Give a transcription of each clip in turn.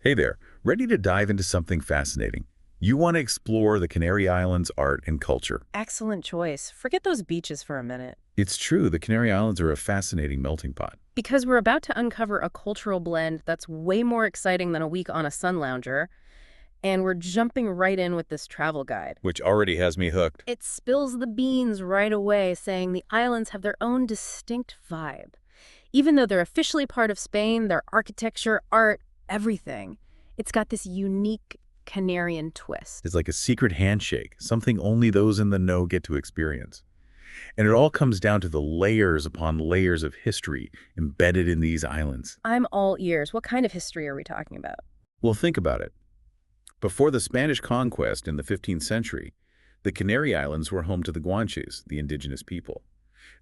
Hey there, ready to dive into something fascinating? You want to explore the Canary Islands art and culture. Excellent choice. Forget those beaches for a minute. It's true, the Canary Islands are a fascinating melting pot, Because we're about to uncover a cultural blend that's way more exciting than a week on a sun lounger, and we're jumping right in with this travel guide. which already has me hooked. It spills the beans right away, saying the islands have their own distinct vibe. Even though they're officially part of Spain, their architecture, art, everything, it's got this unique Canarian twist. It's like a secret handshake, something only those in the know get to experience. And it all comes down to the layers upon layers of history embedded in these islands. I'm all ears. What kind of history are we talking about? Well, think about it. Before the Spanish conquest in the 15th century, the Canary Islands were home to the Guanches, the indigenous people.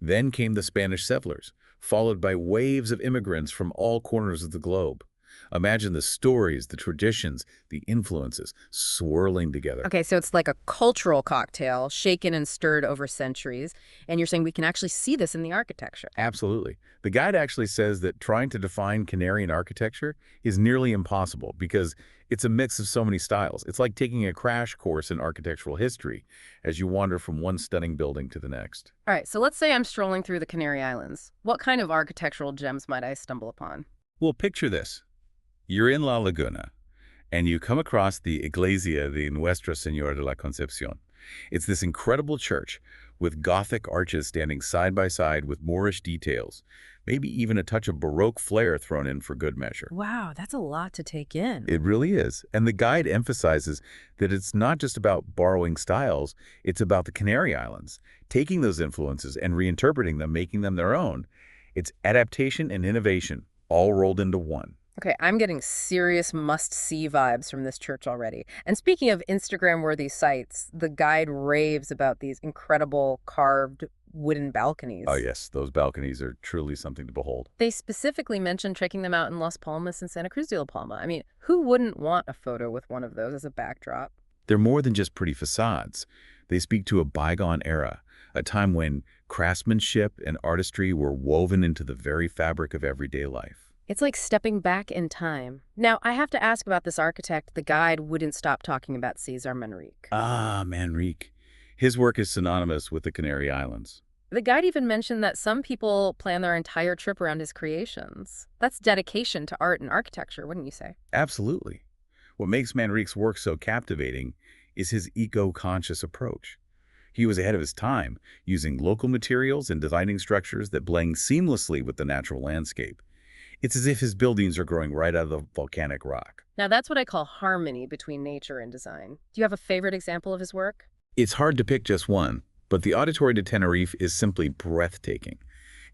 Then came the Spanish settlers, followed by waves of immigrants from all corners of the globe. Imagine the stories, the traditions, the influences swirling together. Okay, so it's like a cultural cocktail, shaken and stirred over centuries, and you're saying we can actually see this in the architecture. Absolutely. The guide actually says that trying to define Canarian architecture is nearly impossible because it's a mix of so many styles. It's like taking a crash course in architectural history as you wander from one stunning building to the next. All right, so let's say I'm strolling through the Canary Islands. What kind of architectural gems might I stumble upon? Well, picture this. You're in La Laguna, and you come across the Iglesia de Nuestra Señora de la Concepción. It's this incredible church with Gothic arches standing side by side with Moorish details, maybe even a touch of Baroque flair thrown in for good measure. Wow, that's a lot to take in. It really is. And the guide emphasizes that it's not just about borrowing styles, it's about the Canary Islands, taking those influences and reinterpreting them, making them their own. It's adaptation and innovation, all rolled into one. Okay, I'm getting serious must-see vibes from this church already. And speaking of Instagram-worthy sites, the guide raves about these incredible carved wooden Oh balconies. yes, those balconies are truly something to behold. They specifically mentioned checking them out in Las Palmas and Santa Cruz de la Palma. I mean, who wouldn't want a photo with one of those as a backdrop? They're more than just pretty facades. They speak to a bygone era, a time when craftsmanship and artistry were woven into the very fabric of everyday life. It's like stepping back in time. Now, I have to ask about this architect. The guide wouldn't stop talking about Cesar Manrique. Ah, Manrique. His work is synonymous with the Canary Islands. The guide even mentioned that some people plan their entire trip around his creations. That's dedication to art and architecture, wouldn't you say? Absolutely. What makes Manrique's work so captivating is his eco-conscious approach. He was ahead of his time, using local materials and designing structures that blend seamlessly with the natural landscape. It's as if his buildings are growing right out of the volcanic rock. Now, that's what I call harmony between nature and design. Do you have a favorite example of his work? It's hard to pick just one, but the Auditorio de Tenerife is simply breathtaking.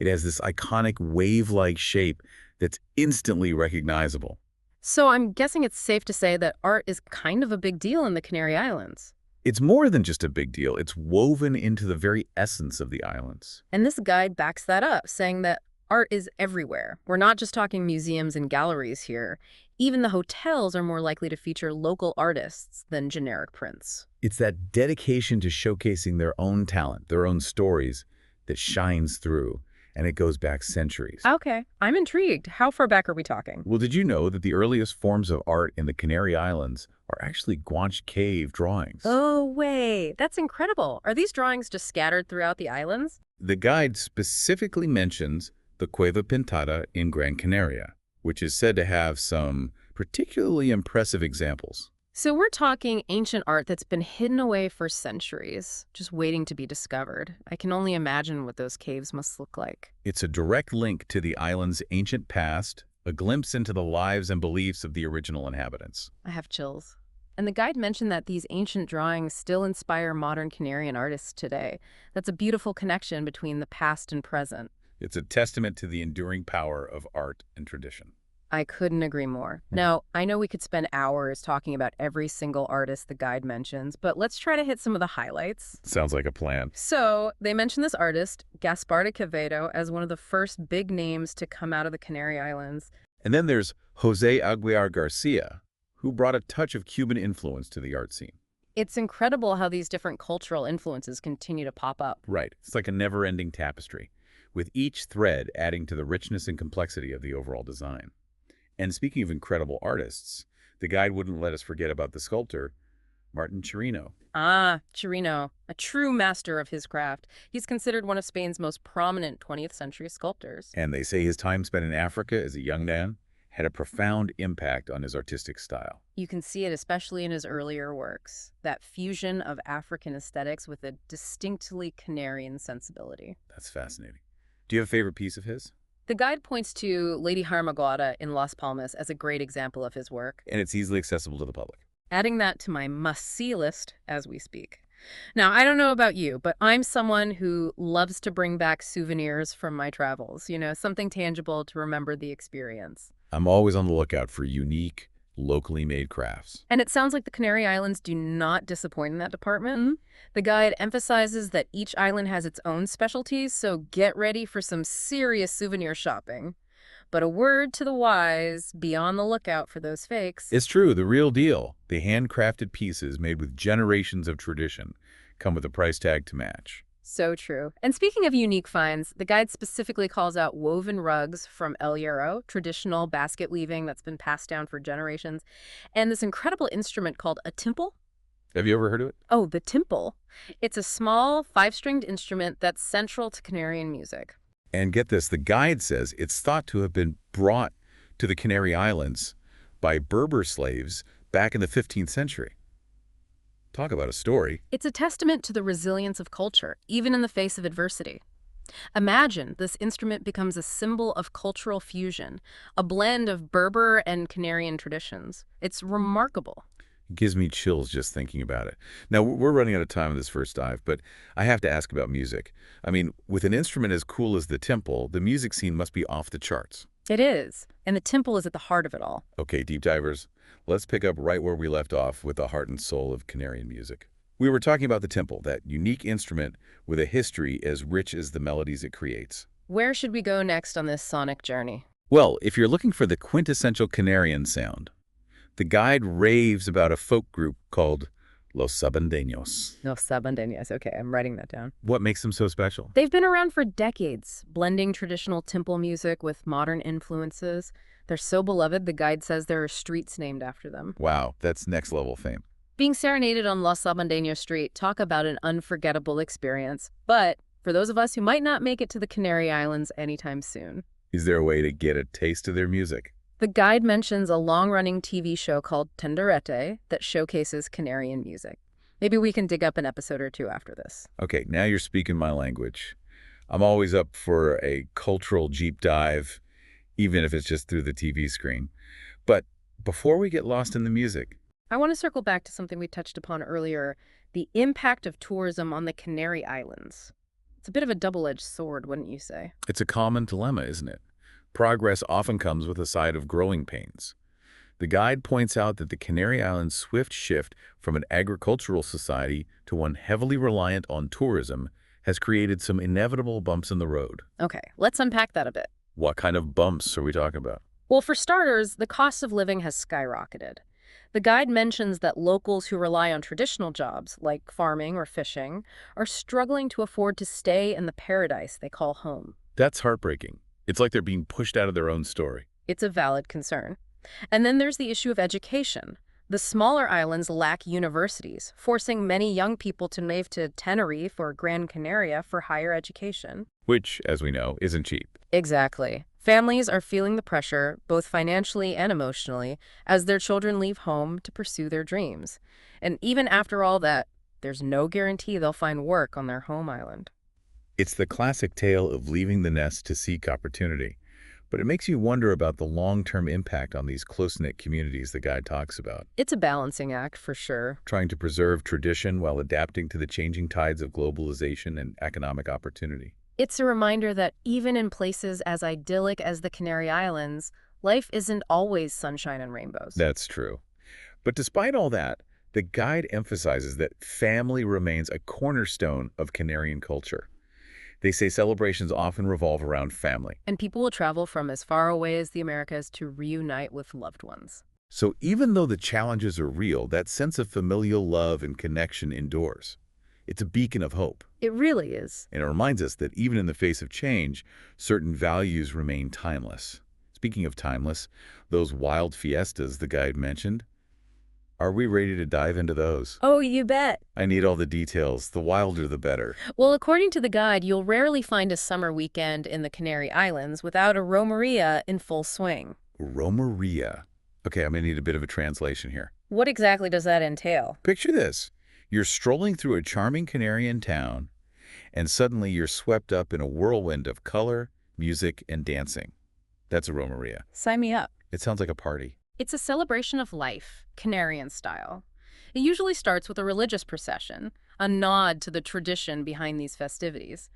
It has this iconic wave-like shape that's instantly recognizable. So I'm guessing it's safe to say that art is kind of a big deal in the Canary Islands. It's more than just a big deal. It's woven into the very essence of the islands. And this guide backs that up, saying that art is everywhere. We're not just talking museums and galleries here. Even the hotels are more likely to feature local artists than generic prints. It's that dedication to showcasing their own talent, their own stories, that shines through, and it goes back centuries. Okay, I'm intrigued. How far back are we talking? Well, did you know that the earliest forms of art in the Canary Islands are actually Guanche cave drawings? Oh, wait, that's incredible. Are these drawings just scattered throughout the islands? The guide specifically mentions the Cueva Pintada in Gran Canaria, which is said to have some particularly impressive examples. So we're talking ancient art that's been hidden away for centuries, just waiting to be discovered. I can only imagine what those caves must look like. It's a direct link to the island's ancient past, a glimpse into the lives and beliefs of the original inhabitants. I have chills. And the guide mentioned that these ancient drawings still inspire modern Canarian artists today. That's a beautiful connection between the past and present. It's a testament to the enduring power of art and tradition. I couldn't agree more. Now, I know we could spend hours talking about every single artist the guide mentions, but let's try to hit some of the highlights. Sounds like a plan. So, they mentioned this artist, Gaspar de Quevedo, as one of the first big names to come out of the Canary Islands. And then there's Jose Aguiar Garcia, who brought a touch of Cuban influence to the art scene. It's incredible how these different cultural influences continue to pop up. Right. It's like a never-ending tapestry, with each thread adding to the richness and complexity of the overall design. And speaking of incredible artists, The guide wouldn't let us forget about the sculptor, Martin Chirino. Ah, Chirino, a true master of his craft. He's considered one of Spain's most prominent 20th century sculptors. And they say his time spent in Africa as a young man had a profound impact on his artistic style. You can see it especially in his earlier works, that fusion of African aesthetics with a distinctly Canarian sensibility. That's fascinating. Do you have a favorite piece of his? The guide points to Lady Hermagora in Las Palmas as a great example of his work, And it's easily accessible to the public. adding that to my must-see list as we speak. Now, I don't know about you, but I'm someone who loves to bring back souvenirs from my travels, something tangible to remember the experience. I'm always on the lookout for unique, locally made crafts. And it sounds like the Canary Islands do not disappoint in that department. The guide emphasizes that each island has its own specialties, so get ready for some serious souvenir shopping. But a word to the wise, be on the lookout for those fakes. It's true, the real deal. The handcrafted pieces made with generations of tradition come with a price tag to match. So true. And speaking of unique finds, the guide specifically calls out woven rugs from El Hierro, traditional basket weaving that's been passed down for generations, and this incredible instrument called a timpal. Have you ever heard of it? Oh, the timpal. It's a small, five-stringed instrument that's central to Canarian music. And get this, the guide says it's thought to have been brought to the Canary Islands by Berber slaves back in the 15th century. Talk about a story. It's a testament to the resilience of culture, even in the face of adversity. Imagine this instrument becomes a symbol of cultural fusion, a blend of Berber and Canarian traditions. It's remarkable. It gives me chills just thinking about it. Now, we're running out of time in this first dive, but I have to ask about music. I mean, with an instrument as cool as the timpal, the music scene must be off the charts. It is, and the timpal is at the heart of it all. Okay, deep divers, let's pick up right where we left off with the heart and soul of Canarian music. We were talking about the timpal, that unique instrument with a history as rich as the melodies it creates. Where should we go next on this sonic journey? Well, if you're looking for the quintessential Canarian sound, the guide raves about a folk group called Los Sabandeños. Los Sabandeñas. Okay, I'm writing that down. What makes them so special? They've been around for decades, blending traditional timpal music with modern influences. They're so beloved, the guide says there are streets named after them. Wow, that's next level fame. Being serenaded on Los Sabandeños Street, talk about an unforgettable experience. But for those of us who might not make it to the Canary Islands anytime soon, Is there a way to get a taste of their music? the guide mentions a long-running TV show called Tenderete that showcases Canarian music. Maybe we can dig up an episode or two after this. Okay, now you're speaking my language. I'm always up for a cultural deep dive, even if it's just through the TV screen. But before we get lost in the music, I want to circle back to something we touched upon earlier, the impact of tourism on the Canary Islands. It's a bit of a double-edged sword, wouldn't you say? it's a common dilemma, isn't it? Progress often comes with a side of growing pains. The guide points out that the Canary Islands' swift shift from an agricultural society to one heavily reliant on tourism has created some inevitable bumps in the road. Okay, let's unpack that a bit. What kind of bumps are we talking about? Well, for starters, the cost of living has skyrocketed. The guide mentions that locals who rely on traditional jobs, like farming or fishing, are struggling to afford to stay in the paradise they call home. That's heartbreaking. It's like they're being pushed out of their own story. It's a valid concern. And then there's the issue of education. The smaller islands lack universities, forcing many young people to move to Tenerife or Gran Canaria for higher education. Which, as we know, isn't cheap. Exactly. Families are feeling the pressure, both financially and emotionally, as their children leave home to pursue their dreams. And even after all that, there's no guarantee they'll find work on their home island. It's the classic tale of leaving the nest to seek opportunity. But it makes you wonder about the long-term impact on these close-knit communities the guide talks about, It's a balancing act, for sure. trying to preserve tradition while adapting to the changing tides of globalization and economic opportunity. It's a reminder that even in places as idyllic as the Canary Islands, life isn't always sunshine and rainbows. That's true. But despite all that, the guide emphasizes that family remains a cornerstone of Canarian culture. They say celebrations often revolve around family. And people will travel from as far away as the Americas to reunite with loved ones. So even though the challenges are real, that sense of familial love and connection endures. It's a beacon of hope. It really is. And it reminds us that even in the face of change, certain values remain timeless. Speaking of timeless, those wild fiestas the guide mentioned, Are we ready to dive into those? Oh, you bet. I need all the details. The wilder, the better. Well, according to the guide, you'll rarely find a summer weekend in the Canary Islands without a romeria in full swing. Romeria. Okay, I'm going to need a bit of a translation here. What exactly does that entail? Picture this. You're strolling through a charming Canarian town, and suddenly you're swept up in a whirlwind of color, music, and dancing. That's a romeria. Sign me up. It sounds like a party. It's a celebration of life, Canarian style. It usually starts with a religious procession, a nod to the tradition behind these festivities.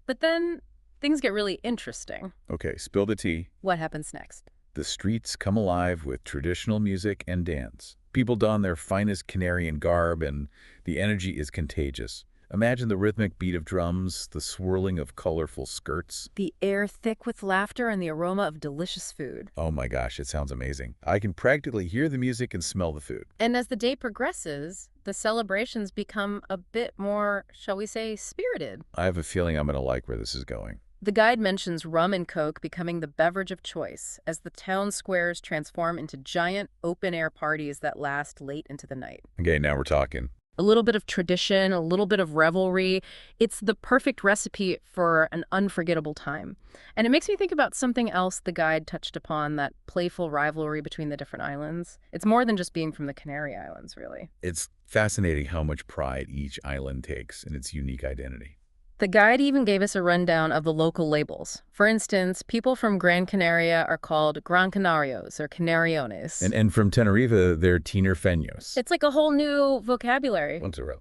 But then things get really interesting. Okay, spill the tea. What happens next? The streets come alive with traditional music and dance. People don their finest Canarian garb, and the energy is contagious. Imagine the rhythmic beat of drums, the swirling of colorful skirts. The air thick with laughter and the aroma of delicious food. Oh my gosh, it sounds amazing. I can practically hear the music and smell the food. And as the day progresses, the celebrations become a bit more, shall we say, spirited. I have a feeling I'm going to like where this is going. The guide mentions rum and coke becoming the beverage of choice as the town squares transform into giant open-air parties that last late into the night. Okay, now we're talking. A little bit of tradition, a little bit of revelry. It's the perfect recipe for an unforgettable time. And it makes me think about something else the guide touched upon, that playful rivalry between the different islands. It's more than just being from the Canary Islands, really. It's fascinating how much pride each island takes in its unique identity. The guide even gave us a rundown of the local labels. For instance, people from Gran Canaria are called Gran Canarios or Canariones. And from Tenerife, they're Tinerfeños. It's like a whole new vocabulary. Once a row.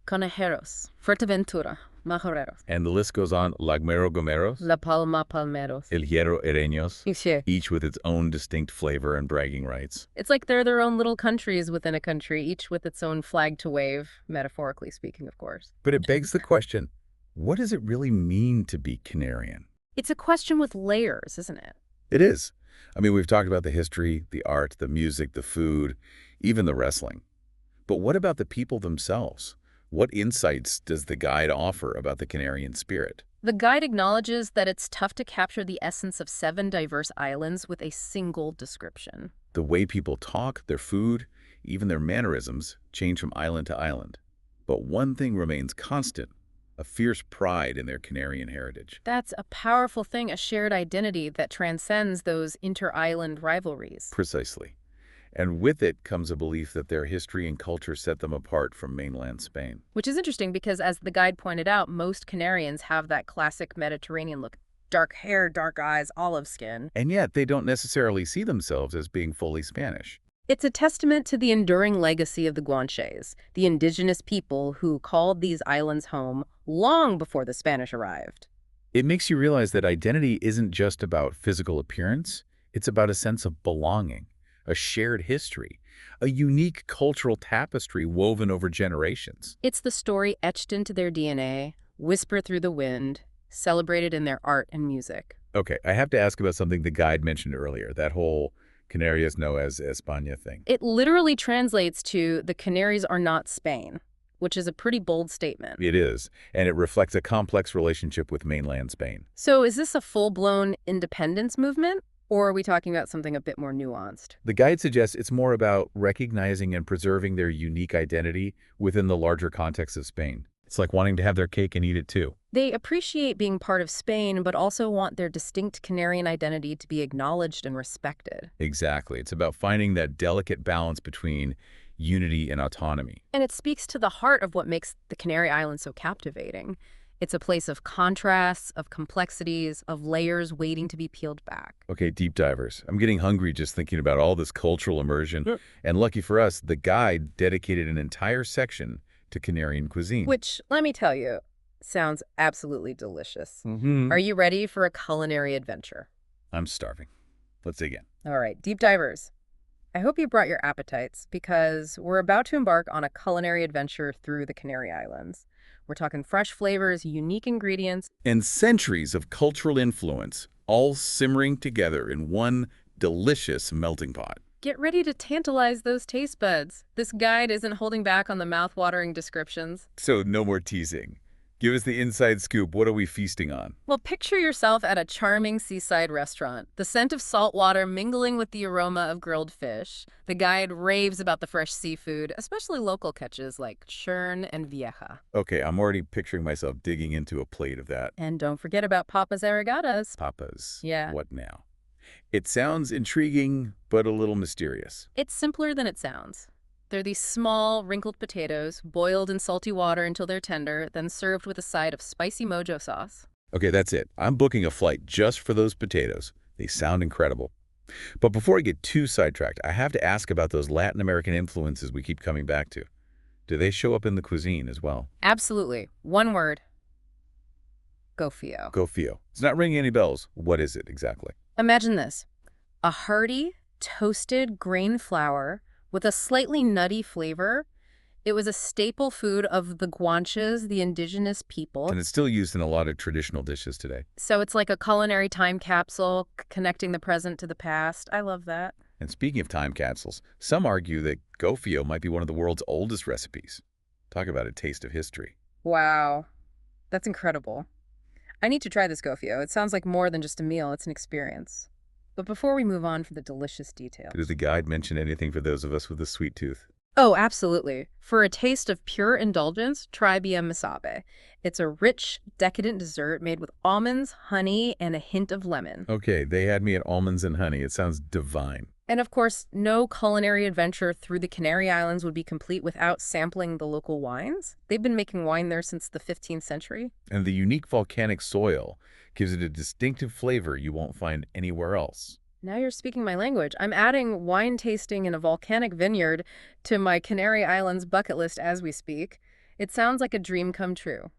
Conejeros, Fuerteventura, Majoreros, And the list goes on. Lagmero Gomeros, La Palma Palmeros. El Hierro Ereños, Ixe. each with its own distinct flavor and bragging rights. It's like they're their own little countries within a country, each with its own flag to wave, metaphorically speaking, of course. But it begs the question, what does it really mean to be Canarian? It's a question with layers, isn't it? It is. I mean, we've talked about the history, the art, the music, the food, even the wrestling. But what about the people themselves? What insights does the guide offer about the Canarian spirit? The guide acknowledges that it's tough to capture the essence of 7 diverse islands with a single description. The way people talk, their food, even their mannerisms change from island to island. But one thing remains constant: a fierce pride in their Canarian heritage. That's a powerful thing, a shared identity that transcends those inter-island rivalries. Precisely. And with it comes a belief that their history and culture set them apart from mainland Spain. Which is interesting because, as the guide pointed out, most Canarians have that classic Mediterranean look. Dark hair, dark eyes, olive skin. And yet they don't necessarily see themselves as being fully Spanish. It's a testament to the enduring legacy of the Guanches, the indigenous people who called these islands home long before the Spanish arrived. It makes you realize that identity isn't just about physical appearance. It's about a sense of belonging, a shared history, a unique cultural tapestry woven over generations. It's the story etched into their DNA, whispered through the wind, celebrated in their art and music. Okay, I have to ask about something the guide mentioned earlier, that whole Canarias no es España thing. It literally translates to "the Canaries are not Spain," which is a pretty bold statement. It is, and it reflects a complex relationship with mainland Spain. So is this a full-blown independence movement, or are we talking about something a bit more nuanced? The guide suggests it's more about recognizing and preserving their unique identity within the larger context of Spain. It's like wanting to have their cake and eat it too. They appreciate being part of Spain, but also want their distinct Canarian identity to be acknowledged and respected. Exactly. It's about finding that delicate balance between unity and autonomy. And it speaks to the heart of what makes the Canary Islands so captivating. It's a place of contrasts, of complexities, of layers waiting to be peeled back. Okay, deep divers. I'm getting hungry just thinking about all this cultural immersion. Yep. And lucky for us, the guide dedicated an entire section to Canarian cuisine. Which, let me tell you, sounds absolutely delicious. Mm-hmm. Are you ready for a culinary adventure? I'm starving. Let's dig in. All right, deep divers. I hope you brought your appetites because we're about to embark on a culinary adventure through the Canary Islands. We're talking fresh flavors, unique ingredients, And centuries of cultural influence, all simmering together in one delicious melting pot. Get ready to tantalize those taste buds. This guide isn't holding back on the mouth-watering descriptions. So no more teasing. Give us the inside scoop. What are we feasting on? Well, picture yourself at a charming seaside restaurant, the scent of salt water mingling with the aroma of grilled fish. The guide raves about the fresh seafood, especially local catches like churn and vieja. Okay, I'm already picturing myself digging into a plate of that. And don't forget about papas arrogadas. Papas. Yeah. What now? It sounds intriguing, but a little mysterious. It's simpler than it sounds. They're these small, wrinkled potatoes, boiled in salty water until they're tender, then served with a side of spicy mojo sauce. Okay, that's it. I'm booking a flight just for those potatoes. They sound incredible. But before I get too sidetracked, I have to ask about those Latin American influences we keep coming back to. Do they show up in the cuisine as well? Absolutely. One word. Gofio. Gofio. It's not ringing any bells. What is it exactly? Imagine this. A hearty, toasted grain flour with a slightly nutty flavor. It was a staple food of the Guanches, the indigenous people. And it's still used in a lot of traditional dishes today. So it's like a culinary time capsule connecting the present to the past. I love that. And speaking of time capsules, some argue that gofio might be one of the world's oldest recipes. Talk about a taste of history. Wow. That's incredible. I need to try this gofio. It sounds like more than just a meal. It's an experience. But before we move on for the delicious details. Did the guide mention anything for those of us with a sweet tooth? Oh, absolutely. For a taste of pure indulgence, try Bia Masabe. It's a rich, decadent dessert made with almonds, honey, and a hint of lemon. Okay, they had me at almonds and honey. It sounds divine. And of course, no culinary adventure through the Canary Islands would be complete without sampling the local wines. They've been making wine there since the 15th century. And the unique volcanic soil gives it a distinctive flavor you won't find anywhere else. Now you're speaking my language. I'm adding wine tasting in a volcanic vineyard to my Canary Islands bucket list as we speak. It sounds like a dream come true.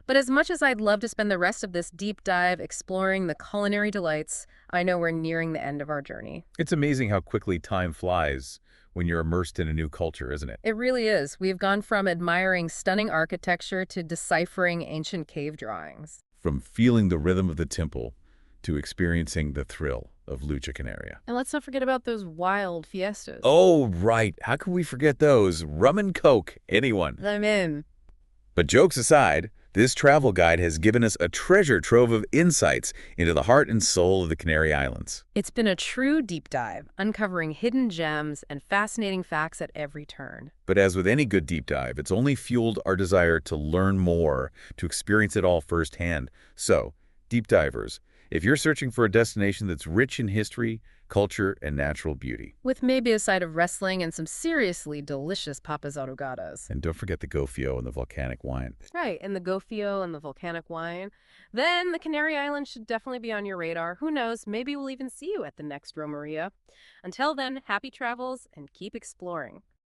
But as much as I'd love to spend the rest of this deep dive exploring the culinary delights, I know we're nearing the end of our journey. It's amazing how quickly time flies when you're immersed in a new culture, isn't it? It really is. We've gone from admiring stunning architecture to deciphering ancient cave drawings. From feeling the rhythm of the temple to experiencing the thrill of Lucha Canaria. And let's not forget about those wild fiestas. Oh, right. How can we forget those? Rum and Coke, anyone. I'm in. But jokes aside, this travel guide has given us a treasure trove of insights into the heart and soul of the Canary Islands. It's been a true deep dive, uncovering hidden gems and fascinating facts at every turn. But as with any good deep dive, it's only fueled our desire to learn more, to experience it all firsthand. So, deep divers, if you're searching for a destination that's rich in history, culture, and natural beauty. With maybe a side of wrestling and some seriously delicious papas arrogadas. And don't forget the gofio and the volcanic wine. Right, and the gofio and the volcanic wine. Then the Canary Islands should definitely be on your radar. Who knows, maybe we'll even see you at the next Romeria. Until then, happy travels and keep exploring.